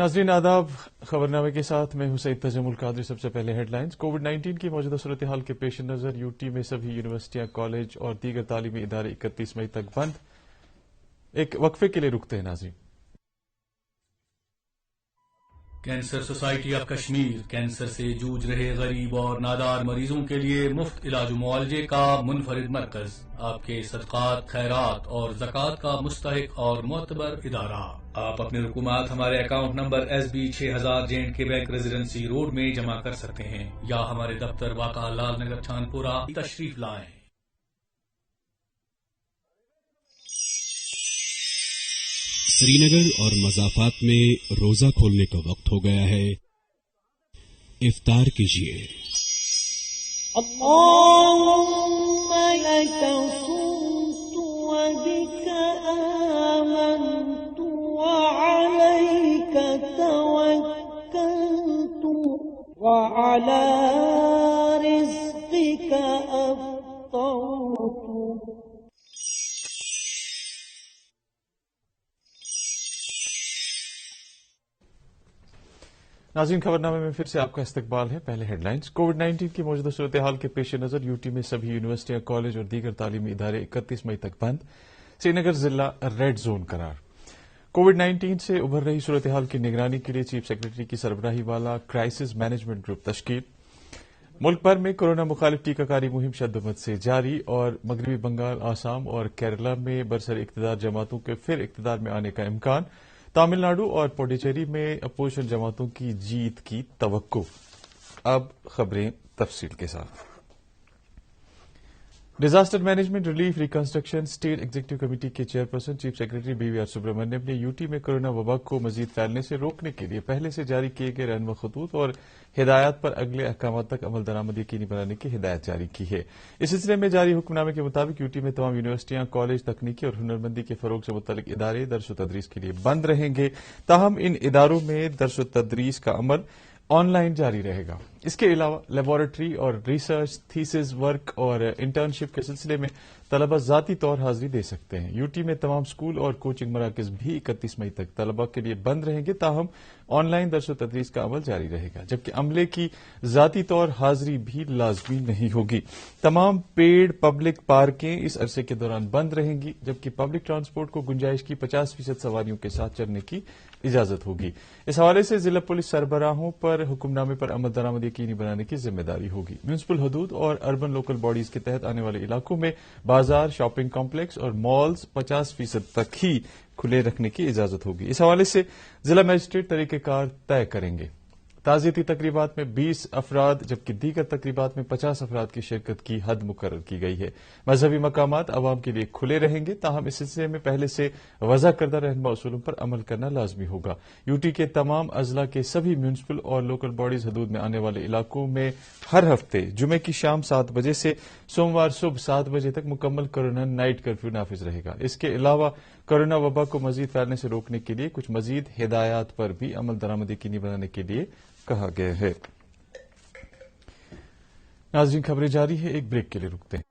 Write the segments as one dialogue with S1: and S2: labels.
S1: नाज़रीन आदाब, खबरनामे के साथ मैं हुसैन तजमुल कादरी। सबसे पहले हेडलाइंस। कोविड-19 की मौजूदा सूरत हाल के पेश नज़र यूटी में सभी यूनिवर्सिटियां, कॉलेज और दीगर तालीमी इदारे 31 मई तक बंद। एक वक्फे के लिए रुकते हैं नाज़रीन।
S2: Cancer society of Kashmir cancer से जूझ रहे गरीब और नादार मरीजों के लिए मुफ्त इलाज मुआलजे का मुनफरिद मरकज। आपके सदकात, खैरात और ज़कात का मुस्तहिक और मोतबर इदारा। आप अपने रुकुमात हमारे account number SB 6000 J&K bank residency road में जमा कर सकते हैं या हमारे दफ्तर वाक़ा लाल नगर छानपुरा तशरीफ लाएं।
S3: श्रीनगर और मज़ाफात में रोजा खोलने का वक्त हो गया है। इफ्तार कीजिए।
S4: अल्लाहुम्मा लका सुमतु व बिका आमनतु व अलैका तवक्कलतु व अला रिज़्क़िका अफ़्तरतु।
S1: नाज़रीन, खबरनामे में फिर से आपका इस्तकबाल है। पहले हेडलाइंस। कोविड-19 की मौजूदा सूरत हाल के पेश नज़र यूटी में सभी यूनिवर्सिटियां, कॉलेज और दीगर तालीमी इदारे 31 मई तक बंद। श्रीनगर जिला रेड जोन करार। कोविड-19 से उभर रही सूरत हाल की निगरानी के लिए चीफ सेक्रेटरी की सरबराही वाला क्राइसिस मैनेजमेंट ग्रुप तश्कील। मुल्क भर में कोरोना मुखालिफ टीकाकारी मुहिम शद्दमत से जारी और मगरबी बंगाल, आसाम और केरला में बरसर इक़्तिदार जमातों के फिर इक़्तिदार में आने का इम्कान। तमिलनाडु और पुडुचेरी में अपोजिशन जमातों की जीत की तवक्को। अब खबरें तफसील के साथ। Disaster management, relief, reconstruction state executive committee के chairperson chief secretary BVR Subrahmanyam ने यूटी में कोरोना वबा को मजीद फैलने से रोकने के लिए पहले से जारी किए गए रहनुमा खतूत और हिदायत पर अगले अहकाम तक अमल दरामद यकीनी बनाने की हिदायत जारी की है। इस सिलसिले में जारी हुक्मनामे के मुताबिक यूटी में तमाम यूनिवर्सिटियां, कॉलेज, तकनीकी और हुनरमंदी के फरोग से मुतल्लिक इदारे दर्स तदरीस के लिए बंद रहेंगे। ताहम इन इदारों में दर्स तदरीस का अमल ऑनलाइन जारी रहेगा। इसके अलावा लेबोरेटरी और रिसर्च, थीसिस वर्क और इंटर्नशिप के सिलसिले में तलबा जाती तौर हाजिरी दे सकते हैं। यूटी में तमाम स्कूल और कोचिंग मराकज भी 31 मई तक तलबा के लिए बंद रहेंगे। ताहम ऑनलाइन दर्स तदरीस का अमल जारी रहेगा, जबकि अमले की जाती तौर हाजिरी भी लाजमी नहीं होगी। तमाम पेड पब्लिक पार्कें इस अरसे के दौरान बंद रहेंगी, जबकि पब्लिक ट्रांसपोर्ट को गुंजाइश की 50% सवारियों के साथ चलने की इजाजत होगी। इस हवाले से जिला पुलिस सरबराहों पर हुक्मनामे पर अमल दरामद यकीनी बनाने की जिम्मेदारी होगी। म्यूनिसिपल हदूद और अर्बन लोकल बॉडीज के तहत आने वाले इलाकों में बाजार, शॉपिंग कॉम्प्लेक्स और मॉल्स 50% तक ही खुले रखने की इजाजत होगी। इस हवाले से जिला मजिस्ट्रेट तरीकेकार तय करेंगे। ताज़ियती तकरीबात में 20 अफराद जबकि दीगर तकरीबात में 50 अफराद की शिरकत की हद मुकर्रर की गई है। मजहबी मकामात आवाम के लिए खुले रहेंगे, ताहम इस सिलसिले में पहले से वज़ा करदा रहनुमा उसूलों पर अमल करना लाजमी होगा। यूटी के तमाम अजला के सभी म्यूनिसिपल और लोकल बॉडीज हदूद में आने वाले इलाकों में हर हफ्ते जुमे की शाम 7 बजे से सोमवार सुबह 7 बजे तक मुकम्मल कोरोना नाइट कर्फ्यू नाफिज रहेगा। इसके अलावा कोरोना वबा को मजीद फैलने से रोकने के लिए कुछ मजीद हिदायत पर भी अमल दरामद यकीनी बनाने के लिए कहा गया है। नाज़रीन, खबरें जारी है, एक ब्रेक के लिए रुकते हैं।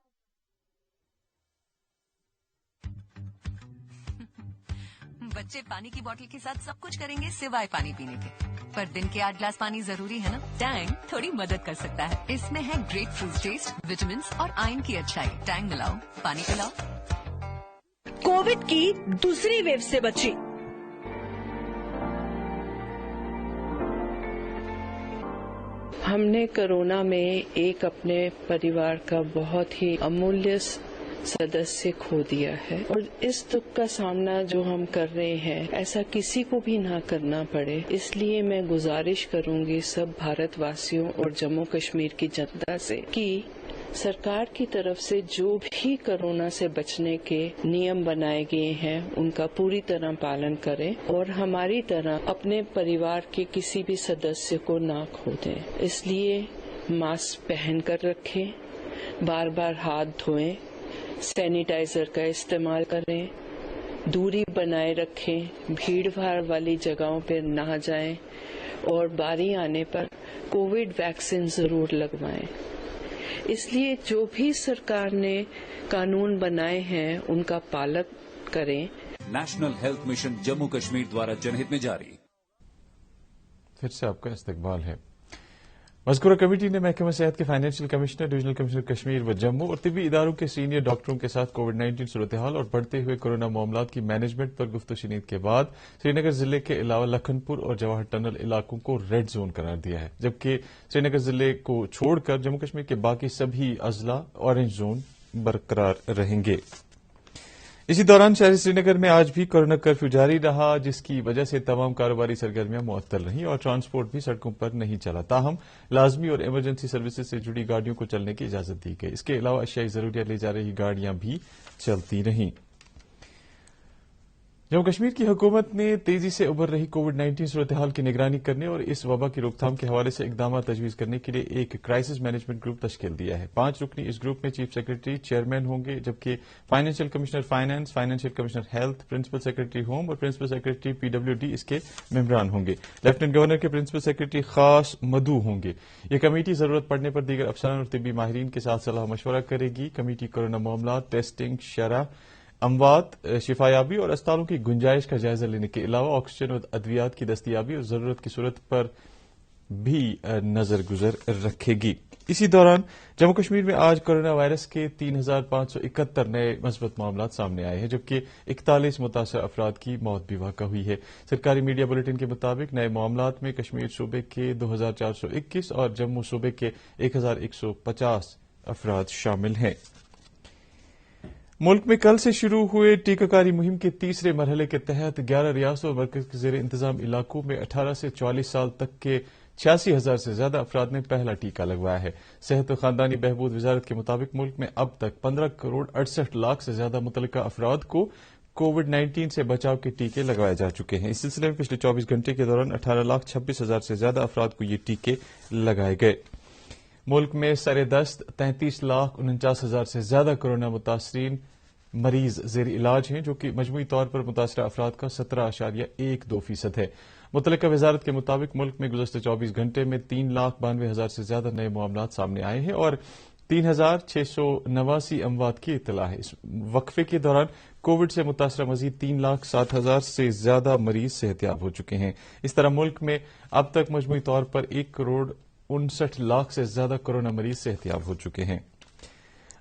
S5: बच्चे पानी की बोतल के साथ सब कुछ करेंगे सिवाय पानी पीने के, पर दिन के 8 गिलास पानी जरूरी है ना। टैंग थोड़ी मदद कर सकता है। इसमें है ग्रेट फ्रूट टेस्ट, विटामिन और आयरन की अच्छाई। टैंग मिलाओ, पानी पिलाओ।
S6: कोविड की दूसरी वेव से बची। हमने कोरोना में एक अपने परिवार का बहुत ही अमूल्य सदस्य खो दिया है और इस दुख का सामना जो हम कर रहे हैं ऐसा किसी को भी ना करना पड़े। इसलिए मैं गुजारिश करूंगी सब भारतवासियों और जम्मू कश्मीर की जनता से कि सरकार की तरफ से जो भी कोरोना से बचने के नियम बनाए गए हैं उनका पूरी तरह पालन करें और हमारी तरह अपने परिवार के किसी भी सदस्य को ना खो दें। इसलिए मास्क पहन कर रखें, बार बार हाथ धोएं, सैनिटाइजर का इस्तेमाल करें, दूरी बनाए रखें, भीड़ भाड़ वाली जगहों पर ना जाएं और बारी आने पर कोविड वैक्सीन जरूर लगवाएं। इसलिए जो भी सरकार ने कानून बनाए हैं उनका पालन करें।
S7: National health mission Jammu Kashmir द्वारा जनहित में जारी।
S1: फिर से आपका इस्तकबाल है। मज़कूरा कमेटी ने महकमा सेहत के financial commissioner, divisional commissioner Kashmir व जम्मू और तिब्बी इदारों के सीनियर डॉक्टरों के साथ कोविड-19 सूरत-ए-हाल और बढ़ते हुए कोरोना मामलात की मैनेजमेंट पर गुफ्तगू-शुनीद के बाद श्रीनगर जिले के अलावा लखनपुर और जवाहर टनल इलाकों को रेड जोन करार दिया है, जबकि श्रीनगर जिले को छोड़कर जम्मू कश्मीर के बाकी सभी अजला ऑरेंज जोन बरकरार रहेंगे। इसी दौरान शहर श्रीनगर में आज भी कोरोना कर्फ्यू जारी रहा, जिसकी वजह से तमाम कारोबारी सरगर्मियां मुअत्तल रहीं और ट्रांसपोर्ट भी सड़कों पर नहीं चला। ताहम लाजमी और इमरजेंसी सर्विसेज से जुड़ी गाड़ियों को चलने की इजाजत दी गई। इसके अलावा अशियाई जरूरियात ले जा रही गाड़ियां भी चलती रहीं। जम्मू कश्मीर की हुकूमत ने तेजी से उभर रही कोविड-19 सूरत-ए-हाल की निगरानी करने और इस वबा की रोकथाम के हवाले से इकदाम तजवीज़ करने के लिए एक क्राइसिस मैनेजमेंट ग्रुप तश्कील दिया है। 5 रुकनी इस ग्रुप में चीफ सेक्रेटरी, चेयरमैन होंगे, जबकि financial commissioner finance, financial commissioner health, principal secretary home और प्रिंसिपल सेक्रेटरी PWD इसके मेंबरान होंगे। लेफ्टिनेंट गवर्नर के प्रिंसिपल सेक्रेटरी खास मधु होंगे। ये कमेटी जरूरत पड़ने पर दीगर अफसरान और तिब्बी माहिरीन के साथ सलाह मशवरा करेगी। कमेटी कोरोना मामला, टेस्टिंग, शरह, अमवात, शिफायाबी और अस्पतालों की गुंजाइश का जायजा लेने के अलावा ऑक्सीजन और अद्वियात की दस्तयाबी और जरूरत की सूरत पर भी नजर गुजर रखेगी। इसी दौरान जम्मू कश्मीर में आज कोरोना वायरस के 3,571 नए मस्बत मामलात सामने आए हैं, जबकि 41 मुतासर अफराद की मौत भी वाक़ा हुई है। सरकारी मीडिया बुलेटिन के मुताबिक नए मामलात में कश्मीर सूबे के 2,421 और जम्मू सूबे के 1,150 अफराद शामिल हैं। मुल्क में कल से शुरू हुए टीकाकारी मुहिम के तीसरे मरहले के तहत 11 रियासतों और मरकज के ज़ेर इंतजाम इलाकों में 18 से 44 साल तक के 86,000 से ज्यादा अफराद ने पहला टीका लगवाया है। सेहत और खानदानी बहबूद वजारत के मुताबिक मुल्क में अब तक 15 करोड़ 68 लाख से ज्यादा मुतल्लिका अफराद को कोविड-19 से बचाव के टीके लगाए जा चुके हैं। इस सिलसिले में पिछले 24 घंटे के दौरान 18,26,000 से ज्यादा अफराद को ये टीके लगाए गए। मुल्क में सरेदस्त 33,49,000 से ज्यादा कोरोना मुतासरीन मरीज जेर इलाज हैं, जो कि मजमूई तौर पर मुतासरा अफराद का 17.12% है। मुतल्लिका वजारत के मुताबिक मुल्क में गुज़श्ते 24 घंटे में 3,92,000 से ज्यादा नए मामलात सामने आए हैं और 3,689 अमवात की इत्तला है। इस वक्फे के दौरान कोविड से मुतासरा मजीद 3,60,000 से ज्यादा मरीज सेहतियाब हो चुके हैं। इस तरह मुल्क में अब तक मजमूई तौर पर 1 करोड़ 59 लाख से ज्यादा कोरोना मरीज सेहतियाब हो चुके हैं।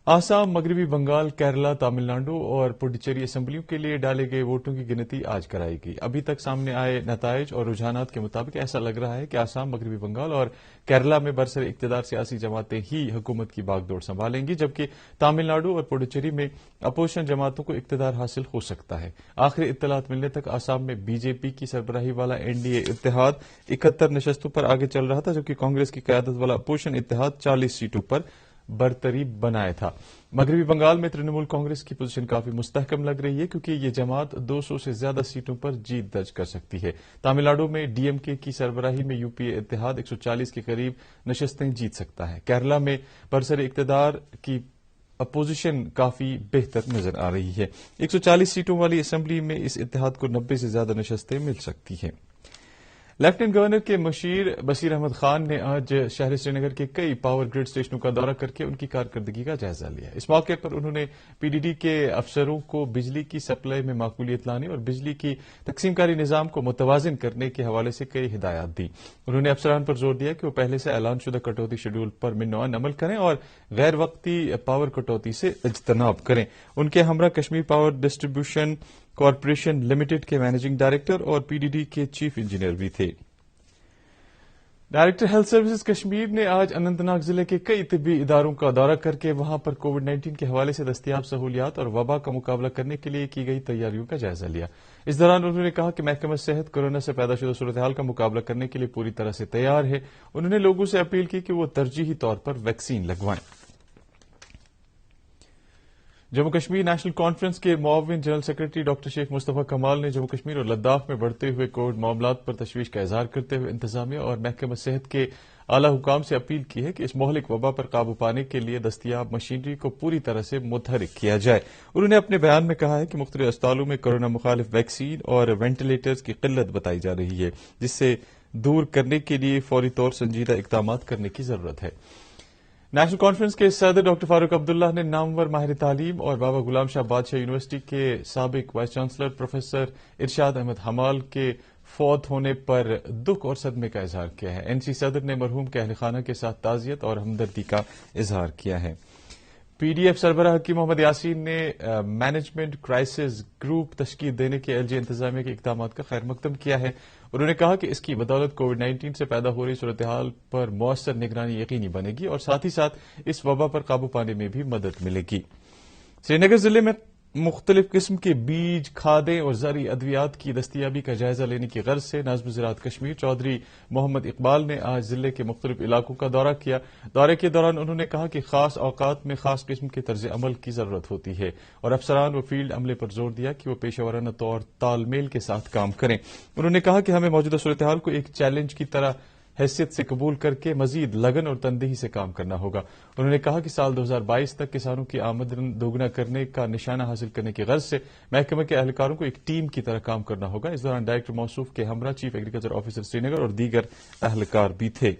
S1: आसाम, मगरबी बंगाल, केरला, तमिलनाडु और पुडुचेरी असम्बलियों के लिए डाले गए वोटों की गिनती आज कराएगी। अभी तक सामने आए नताइज और रुझानात के मुताबिक ऐसा लग रहा है कि आसाम, मगरबी बंगाल और केरला में बरसर इक्तदार सियासी जमातें ही हुकूमत की बागडोर संभालेंगी, जबकि तमिलनाडु और पुडुचेरी में अपोजिशन जमातों को इक्तदार हासिल हो सकता है। आखिरी इत्तलात मिलने तक आसाम में बीजेपी की सरबराही वाला एनडीए इत्तेहाद 71 नशस्तों पर आगे चल रहा था, जबकि कांग्रेस की क्यादत वाला अपोजिशन इत्तेहाद 40 सीटों पर बरतरी बनाया था। मगरबी बंगाल में तृणमूल कांग्रेस की पोजीशन काफी मुस्तहकम लग रही है, क्योंकि ये जमात 200 से ज्यादा सीटों पर जीत दर्ज कर सकती है। तमिलनाडु में डीएमके की सरबराही में यूपीए इत्तेहाद 140 के करीब नशस्तें जीत सकता है। केरला में बरसर इक्तदार की अपोजिशन काफी बेहतर नजर आ रही है। 140 सीटों वाली असेंबली में इस इत्तेहाद को 90 से ज्यादा नशस्तें मिल सकती हैं। लेफ्टिनेंट गवर्नर के मुशीर बशीर अहमद खान ने आज शहर श्रीनगर के कई पावर ग्रिड स्टेशनों का दौरा करके उनकी कारकर्दगी का जायजा लिया। इस मौके पर उन्होंने पीडीडी के अफसरों को बिजली की सप्लाई में माकूलियत लाने और बिजली की तकसीमकारी निजाम को मुतवाजिन करने के हवाले से कई हिदायत दी। उन्होंने अफसरान पर जोर दिया कि वो पहले से ऐलानशुदा कटौती शेड्यूल पर मिन्नौन अमल करें और गैर वक्ती पावर कटौती से इज्तनाब करें। उनके हमरा Kashmir power distribution corporation limited के मैनेजिंग डायरेक्टर और पीडीडी के चीफ इंजीनियर भी थे। डायरेक्टर हेल्थ सर्विसेज कश्मीर ने आज अनंतनाग जिले के कई तिब्बी इदारों का दौरा करके वहां पर कोविड-19 के हवाले से दस्तयाब सहूलियात और वबा का मुकाबला करने के लिए की गई तैयारियों का जायजा लिया। इस दौरान उन्होंने कहा कि महकमा सेहत कोरोना से पैदा शुदा सूरत-ए-हाल का मुकाबला करने के लिए पूरी तरह से तैयार है। उन्होंने लोगों से अपील की कि वो तरजीही तौर पर वैक्सीन लगवाएं। जम्मू कश्मीर नेशनल कॉन्फ्रेंस के मुआविन general secretary doctor Sheikh Mustafa Kamal ने जम्मू कश्मीर और लद्दाख में बढ़ते हुए कोविड मामलात पर तशवीश का इजहार करते हुए इंतजामिया और महकमा सेहत के आला हुकाम से अपील की है कि इस मोहलिक वबा पर काबू पाने के लिए दस्तयाब मशीनरी को पूरी तरह से मुतहरिक किया जाए। उन्होंने अपने बयान में कहा है कि मुख्तलिफ अस्पतालों में कोरोना मुखालिफ वैक्सीन और वेंटिलेटर्स की किल्लत बताई जा रही है, जिससे दूर करने के लिए फौरी तौर संजीदा इकदाम करने की जरूरत है। नेशनल कॉन्फ्रेंस के सदर डॉक्टर फारूक अब्दुल्ला ने नामवर माहिर तालीम और बाबा गुलाम शाह बादशाह यूनिवर्सिटी के साबिक वाइस चांसलर प्रोफेसर इरशाद अहमद हमाल के فوت ہونے پر دکھ اور صدمے کا اظہار کیا ہے۔ NC صدر نے مرحوم کے اہل خانہ کے ساتھ تعزیت اور ہمدردی کا اظہار کیا ہے۔ PDF سربراہ حکیم محمد یاسین نے مینجمنٹ کرائسس گروپ تشکیل دینے کے LG انتظامیہ کے اقدامات کا خیر مقدم کیا ہے۔ انہوں نے کہا کہ اس کی بدولت کووڈ-19 سے پیدا ہو رہی صورتحال پر مؤثر نگرانی یقینی بنے گی اور ساتھ ہی ساتھ اس وبا پر قابو پانے میں بھی مدد ملے گی۔ سری نگر ضلع میں مختلف قسم کے بیج، کھادیں اور زرعی ادویات کی دستیابی کا جائزہ لینے کی غرض سے نائب زراعت کشمیر چودھری محمد اقبال نے آج ضلع کے مختلف علاقوں کا دورہ کیا۔ دورے کے دوران انہوں نے کہا کہ خاص اوقات میں خاص قسم کے طرز عمل کی ضرورت ہوتی ہے اور افسران و فیلڈ عملے پر زور دیا کہ وہ پیشہ ورانہ طور تال میل کے ساتھ کام کریں۔ انہوں نے کہا کہ ہمیں موجودہ صورتحال کو ایک چیلنج کی طرح حیثیت سے قبول کر کے مزید لگن اور تندہی سے کام کرنا ہوگا۔ انہوں نے کہا کہ سال 2022 تک کسانوں کی آمدن دوگنا کرنے کا نشانہ حاصل کرنے کی غرض سے محکمہ کے اہلکاروں کو ایک ٹیم کی طرح کام کرنا ہوگا۔ اس دوران ڈائریکٹر موصوف کے ہمراہ چیف ایگریکلچر آفیسر سری نگر اور دیگر اہلکار بھی تھے۔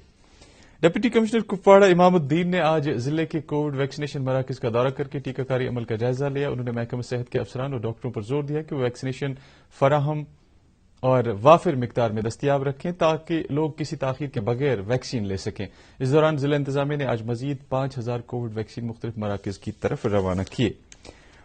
S1: ڈپٹی کمشنر کپواڑہ امام الدین نے آج ضلع کے کووڈ ویکسینیشن مراکز کا دورہ کر کے ٹیکہ کاری عمل کا جائزہ لیا۔ انہوں نے محکمہ صحت کے افسران اور ڈاکٹروں پر زور دیا کہ وہ ویکسینیشن فراہم اور وافر مقدار میں دستیاب رکھیں تاکہ لوگ کسی تاخیر کے بغیر ویکسین لے سکیں۔ اس دوران ضلع انتظامیہ نے آج مزید 5000 کووڈ ویکسین مختلف مراکز کی طرف روانہ کیے۔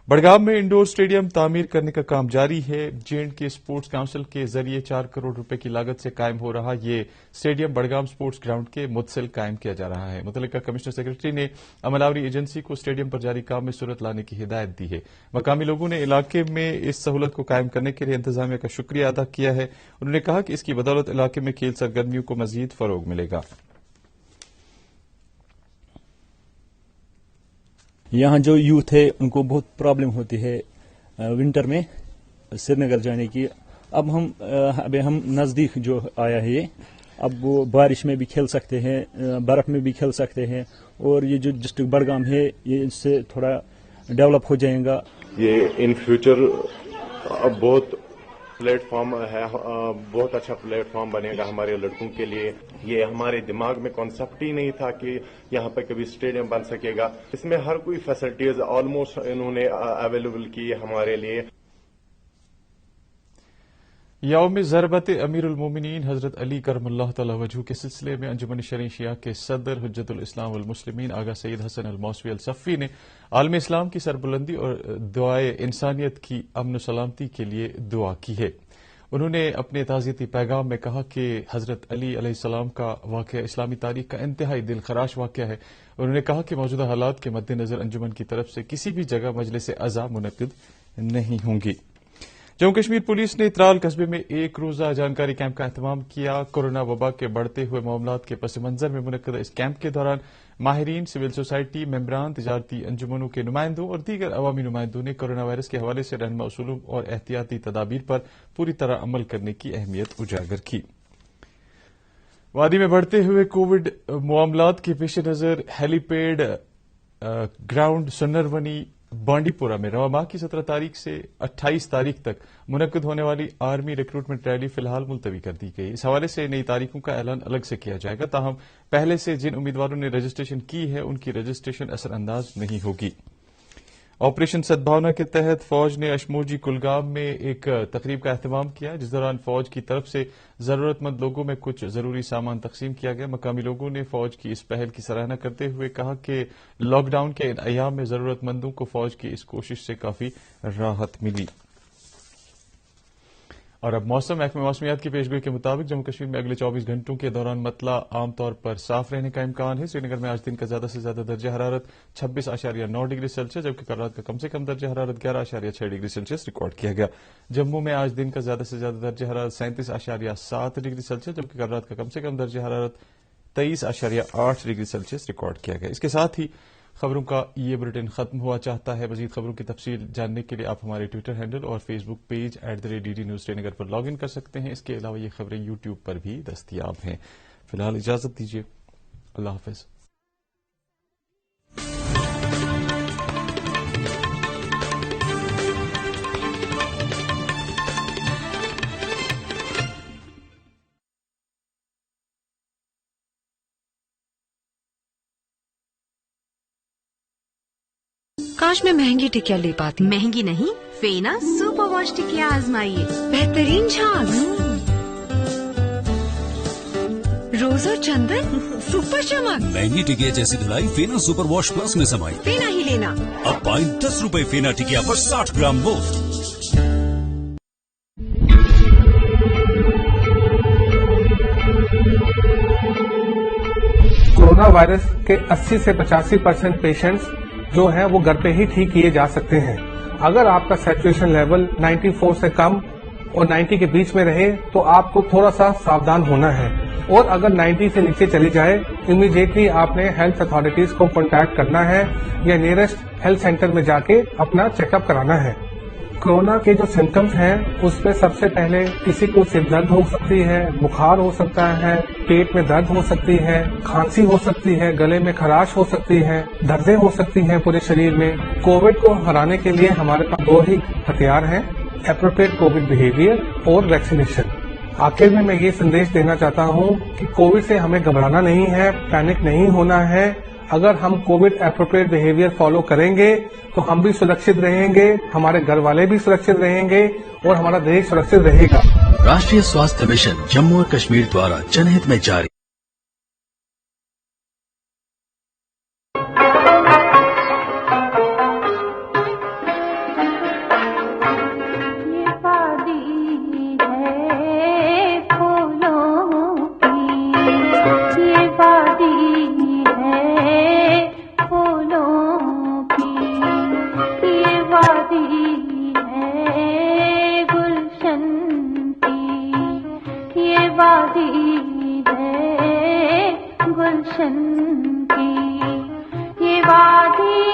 S1: بڑگام میں انڈور اسٹیڈیم تعمیر کرنے کا کام جاری ہے۔ J&K اسپورٹس کونسل کے ذریعے 4 کروڑ روپے کی لاگت سے قائم ہو رہا یہ اسٹیڈیم بڑگام اسپورٹس گراؤنڈ کے متصل قائم کیا جا رہا ہے۔ متعلقہ کمشنر سیکرٹری نے عمل آوری ایجنسی کو اسٹیڈیم پر جاری کام میں صورت لانے کی ہدایت دی ہے۔ مقامی لوگوں نے علاقے میں اس سہولت کو قائم کرنے کے لیے انتظامیہ کا شکریہ ادا کیا ہے۔ انہوں نے کہا کہ اس کی بدولت علاقے میں کھیل سرگرمیوں کو مزید فروغ ملے گا۔
S7: یہاں جو یوتھ ہے ان کو بہت پرابلم ہوتی ہے ونٹر میں سری نگر جانے کی۔ اب ہم نزدیک جو آیا ہے یہ اب وہ بارش میں بھی کھیل سکتے ہیں، برف میں بھی کھیل سکتے ہیں اور یہ جو ڈسٹرکٹ بڑگام ہے یہ اس سے تھوڑا ڈیولپ ہو جائے گا۔
S8: یہ ان فیوچر اب بہت پلیٹ فارم ہے، بہت اچھا پلیٹ فارم بنے گا ہمارے لڑکوں کے لیے۔ یہ ہمارے دماغ میں کانسیپٹ ہی نہیں تھا کہ یہاں پہ کبھی اسٹیڈیم بن سکے گا۔ اس میں ہر کوئی فیسلٹیز آلموسٹ انہوں نے اویلیبل کی ہمارے لیے۔
S1: یوم ضربت امیر المومنین حضرت علی کرم اللہ تعالی وجہہ کے سلسلے میں انجمن شرعی شیعہ کے صدر حجت الاسلام والمسلمین آغا سید حسن الموسوی الصفی نے عالم اسلام کی سربلندی اور دعائے انسانیت کی امن و سلامتی کے لیے دعا کی ہے۔ انہوں نے اپنے تعزیتی پیغام میں کہا کہ حضرت علی علیہ السلام کا واقعہ اسلامی تاریخ کا انتہائی دل خراش واقعہ ہے۔ انہوں نے کہا کہ موجودہ حالات کے مد نظر انجمن کی طرف سے کسی بھی جگہ مجلس عزا منعقد نہیں ہوں گی۔ جموں کشمیر پولیس نے ترال قصبے میں ایک روزہ جانکاری کیمپ کا اہتمام کیا۔ کورونا وبا کے بڑھتے ہوئے معاملات کے پس منظر میں منعقدہ اس کیمپ کے دوران ماہرین، سول سوسائٹی ممبران، تجارتی انجمنوں کے نمائندوں اور دیگر عوامی نمائندوں نے کورونا وائرس کے حوالے سے رہنما اصولوں اور احتیاطی تدابیر پر پوری طرح عمل کرنے کی اہمیت اجاگر کی۔ وادی میں بڑھتے ہوئے کووڈ معاملات کے پیش نظر ہیلی پیڈ گراؤنڈ سنرونی بانڈی پورہ میں رواں ماہ کی 17 تاریخ سے 28 تاریخ تک منعقد ہونے والی آرمی ریکروٹمنٹ ریلی فی الحال ملتوی کر دی گئی۔ اس حوالے سے نئی تاریخوں کا اعلان الگ سے کیا جائے گا، تاہم پہلے سے جن امیدواروں نے رجسٹریشن کی ہے ان کی رجسٹریشن اثر انداز نہیں ہوگی۔ آپریشن سدبھاونا کے تحت فوج نے اشموجی کلگام میں ایک تقریب کا اہتمام کیا، جس دوران فوج کی طرف سے ضرورت مند لوگوں میں کچھ ضروری سامان تقسیم کیا گیا۔ مقامی لوگوں نے فوج کی اس پہل کی سراہنا کرتے ہوئے کہا کہ لاک ڈاؤن کے ان ایام میں ضرورت مندوں کو فوج کی اس کوشش سے کافی راحت ملی۔ اور اب موسم، محکمہ موسمیات کی پیشگوئی کے مطابق جموں کشمیر میں اگلے 24 گھنٹوں کے دوران مطلع عام طور پر صاف رہنے کا امکان ہے۔ سری نگر میں آج دن کا زیادہ سے زیادہ درجہ حرارت 26.9 ڈگری سیلسیس جبکہ کل رات کا کم سے کم درجہ حرارت 11.6 ڈگری سیلسیس ریکارڈ کیا گیا۔ جموں میں آج دن کا زیادہ سے زیادہ درجہ حرارت 37.7 ڈگری سیلسیس جبکہ کل رات کا کم سے کم درجہ حرارت 23.8 ڈگری سیلسیس ریکارڈ کیا گیا۔ اس کے ساتھ ہی خبروں کا یہ بلیٹن ختم ہوا چاہتا ہے۔ مزید خبروں کی تفصیل جاننے کے لیے آپ ہمارے ٹویٹر ہینڈل اور Facebook page @DD News Srinagar پر لاگ ان کر سکتے ہیں۔ اس کے علاوہ یہ خبریں یوٹیوب پر بھی دستیاب ہیں۔ فی الحال اجازت دیجیے، اللہ حافظ۔
S9: کاش میں مہنگی ٹکیا لے پاتی۔ مہنگی نہیں، فینا سپر واش ٹکیا آزمائیے، بہترین جھاگ रोज और चंदन सुपर चमक।
S3: महंगी टिकिया जैसी धुलाई फेना सुपर वॉश प्लस में समाई।
S9: फेना ही लेना।
S3: अब पाएं 10 रुपए फेना टिकिया पर 60 ग्राम मुफ्त।
S10: कोरोना वायरस के 80 से 85% पेशेंट्स जो हैं वो घर पे ही ठीक किए जा सकते हैं। अगर आपका सैचुरेशन लेवल 94 से कम और 90 के बीच में रहे तो आपको थोड़ा सा सावधान होना है, और अगर 90 से नीचे चली जाए इमीडिएटली आपने हेल्थ अथॉरिटीज को कॉन्टैक्ट करना है या नियरेस्ट हेल्थ सेंटर में जाके अपना चेकअप कराना है। कोरोना के जो सिम्टम्स हैं उसमें सबसे पहले किसी को सिर दर्द हो सकती है, बुखार हो सकता है, पेट में दर्द हो सकती है, खांसी हो सकती है, गले में खराश हो सकती है, दर्दें हो सकती हैं पूरे शरीर में। कोविड को हराने के लिए हमारे पास 2 ही हथियार हैं, एप्रोप्रिएट कोविड बिहेवियर और वैक्सीनेशन। आखिर में मैं ये संदेश देना चाहता हूँ कि कोविड से हमें घबराना नहीं है, पैनिक नहीं होना है। अगर हम कोविड एप्रोप्रिएट बिहेवियर फॉलो करेंगे तो हम भी सुरक्षित रहेंगे, हमारे घर वाले भी सुरक्षित रहेंगे और हमारा देश सुरक्षित रहेगा।
S11: राष्ट्रीय स्वास्थ्य मिशन जम्मू और कश्मीर द्वारा जनहित में जारी।
S12: वादी है गुलशन की, ये वादी